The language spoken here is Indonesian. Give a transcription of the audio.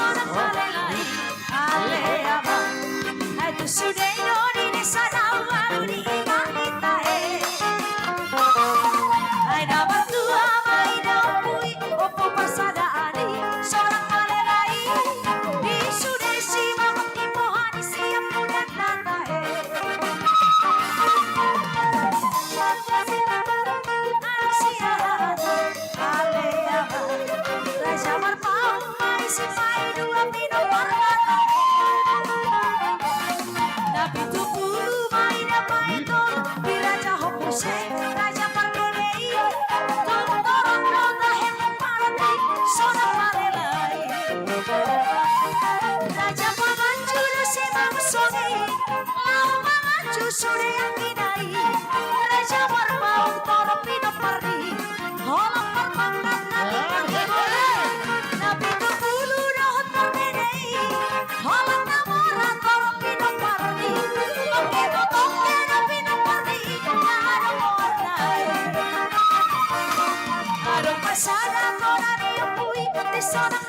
sono malelai aleaba ai tu sudeno ni sanawa ni manita ai na batua mai na pui opo pasada ani sono malelai di sudesi mamang ipohani siap mudat tata Sore yang kinai Raja Marbau Toro Pino Pardi Holong permangan Nabi Pagimore Nabi Tupulu Rohot Permenei Holong Namora Toro Pino Pardi Oke Botoknya Nabi Pardi Ada Mornai Ada Pasada Tora Niupui Di sana